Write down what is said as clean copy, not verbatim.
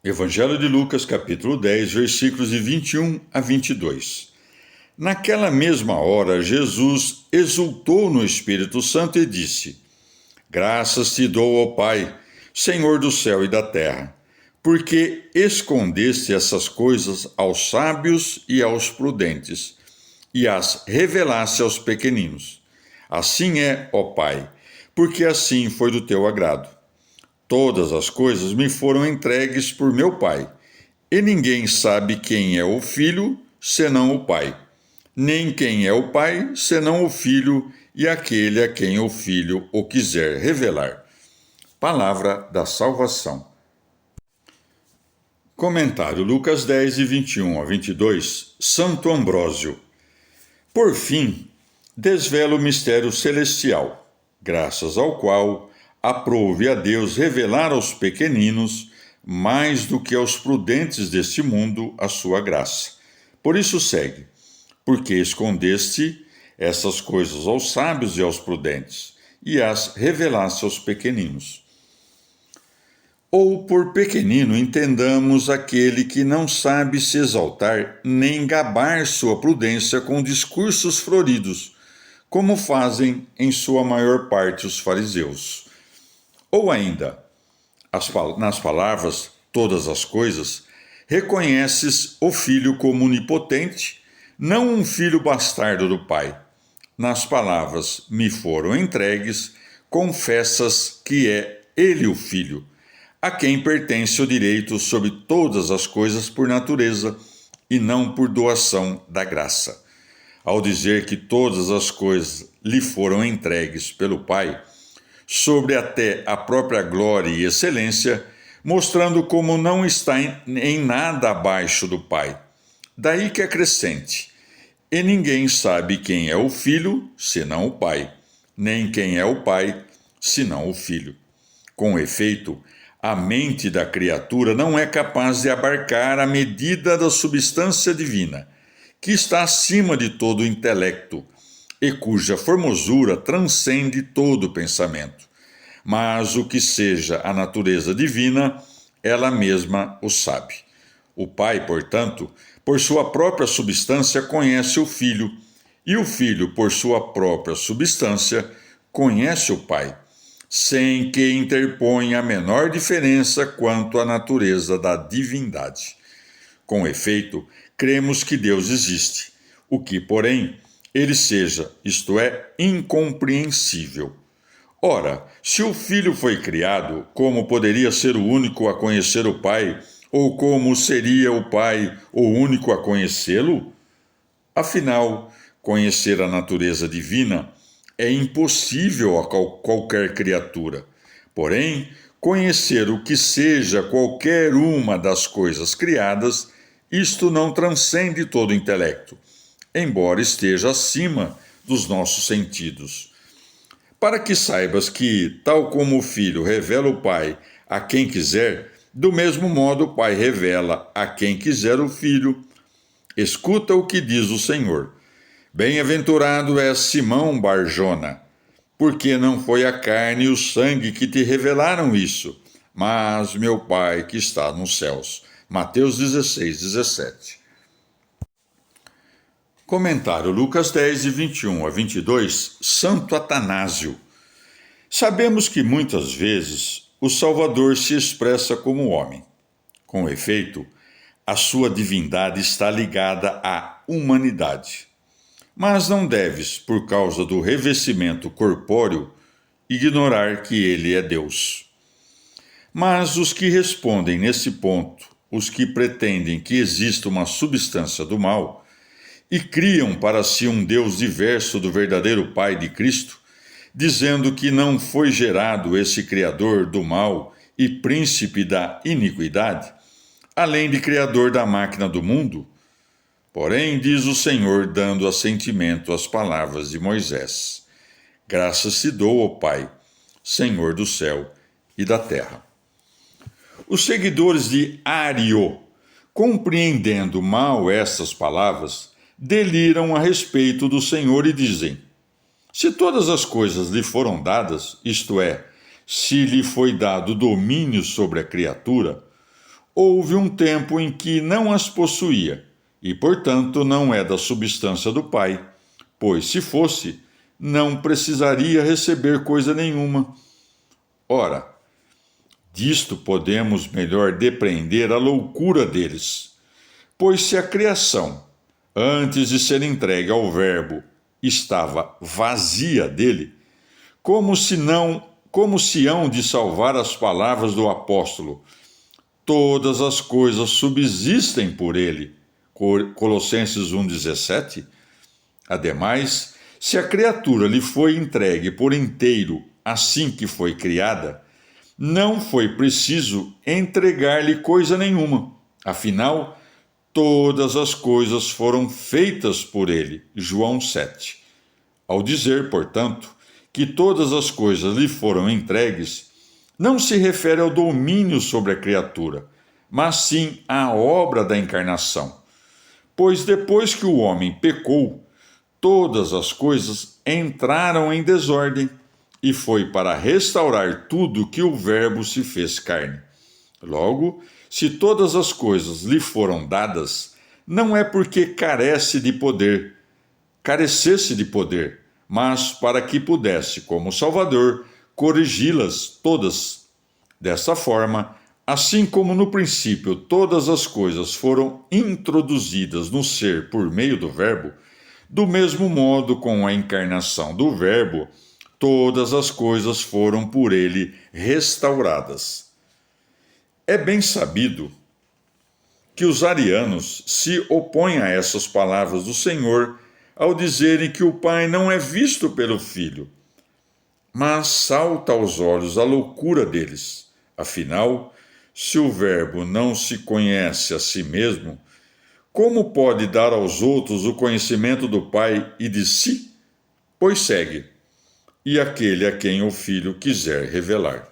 Evangelho de Lucas, capítulo 10, versículos de 21 a 22. Naquela mesma hora, Jesus exultou no Espírito Santo e disse: Graças te dou, ó Pai, Senhor do céu e da terra, porque escondeste essas coisas aos sábios e aos prudentes, e as revelaste aos pequeninos. Assim é, ó Pai, porque assim foi do teu agrado. Todas as coisas me foram entregues por meu Pai, e ninguém sabe quem é o Filho, senão o Pai, nem quem é o Pai, senão o Filho e aquele a quem o Filho o quiser revelar. Palavra da salvação. Comentário Lucas 10, de 21 a 22, Santo Ambrósio. Por fim, desvela o mistério celestial, graças ao qual aprouve a Deus revelar aos pequeninos, mais do que aos prudentes deste mundo, a sua graça. Por isso segue, porque escondeste essas coisas aos sábios e aos prudentes, e as revelaste aos pequeninos. Ou por pequenino entendamos aquele que não sabe se exaltar nem gabar sua prudência com discursos floridos, como fazem em sua maior parte os fariseus. Ou ainda, nas palavras todas as coisas, reconheces o Filho como onipotente, não um filho bastardo do Pai. Nas palavras me foram entregues, confessas que é Ele o Filho, a quem pertence o direito sobre todas as coisas por natureza e não por doação da graça. Ao dizer que todas as coisas lhe foram entregues pelo Pai, sobre até a própria glória e excelência, mostrando como não está em nada abaixo do Pai. Daí que acrescente: e ninguém sabe quem é o Filho, senão o Pai, nem quem é o Pai, senão o Filho. Com efeito, a mente da criatura não é capaz de abarcar a medida da substância divina, que está acima de todo o intelecto, e cuja formosura transcende todo pensamento. Mas o que seja a natureza divina, ela mesma o sabe. O Pai, portanto, por sua própria substância, conhece o Filho, e o Filho, por sua própria substância, conhece o Pai, sem que interponha a menor diferença quanto à natureza da divindade. Com efeito, cremos que Deus existe, o que, porém, ele seja, isto é, incompreensível. Ora, se o Filho foi criado, como poderia ser o único a conhecer o Pai, ou como seria o Pai o único a conhecê-lo? Afinal, conhecer a natureza divina é impossível a qualquer criatura. Porém, conhecer o que seja qualquer uma das coisas criadas, isto não transcende todo o intelecto, embora esteja acima dos nossos sentidos. Para que saibas que, tal como o Filho revela o Pai a quem quiser, do mesmo modo o Pai revela a quem quiser o Filho. Escuta o que diz o Senhor. Bem-aventurado és Simão Barjona, porque não foi a carne e o sangue que te revelaram isso, mas meu Pai que está nos céus. Mateus 16, 17. Comentário Lucas 10, de 21 a 22, Santo Atanásio. Sabemos que muitas vezes o Salvador se expressa como homem. Com efeito, a sua divindade está ligada à humanidade. Mas não deves, por causa do revestimento corpóreo, ignorar que ele é Deus. Mas os que respondem nesse ponto, os que pretendem que exista uma substância do mal, e criam para si um Deus diverso do verdadeiro Pai de Cristo, dizendo que não foi gerado esse Criador do mal e príncipe da iniquidade, além de Criador da máquina do mundo. Porém, diz o Senhor, dando assentimento às palavras de Moisés: Graças te dou, ó Pai, Senhor do céu e da terra. Os seguidores de Ario, compreendendo mal essas palavras, deliram a respeito do Senhor e dizem: se todas as coisas lhe foram dadas, isto é, se lhe foi dado domínio sobre a criatura, houve um tempo em que não as possuía, e, portanto, não é da substância do Pai, pois, se fosse, não precisaria receber coisa nenhuma. Ora, disto podemos melhor depreender a loucura deles. Pois se a criação, antes de ser entregue ao Verbo, estava vazia dele, como se hão de salvar as palavras do apóstolo, todas as coisas subsistem por ele. Colossenses 1,17. Ademais, se a criatura lhe foi entregue por inteiro assim que foi criada, não foi preciso entregar-lhe coisa nenhuma. Afinal, todas as coisas foram feitas por ele. João 7. Ao dizer, portanto, que todas as coisas lhe foram entregues, não se refere ao domínio sobre a criatura, mas sim à obra da encarnação. Pois depois que o homem pecou, todas as coisas entraram em desordem, e foi para restaurar tudo que o Verbo se fez carne. Logo, se todas as coisas lhe foram dadas, não é porque carecesse de poder, mas para que pudesse, como Salvador, corrigi-las todas. Desta forma, assim como no princípio todas as coisas foram introduzidas no ser por meio do Verbo, do mesmo modo, com a encarnação do Verbo, todas as coisas foram por ele restauradas. É bem sabido que os arianos se opõem a essas palavras do Senhor ao dizerem que o Pai não é visto pelo Filho, mas salta aos olhos a loucura deles. Afinal, se o Verbo não se conhece a si mesmo, como pode dar aos outros o conhecimento do Pai e de si? Pois segue: e aquele a quem o Filho quiser revelar.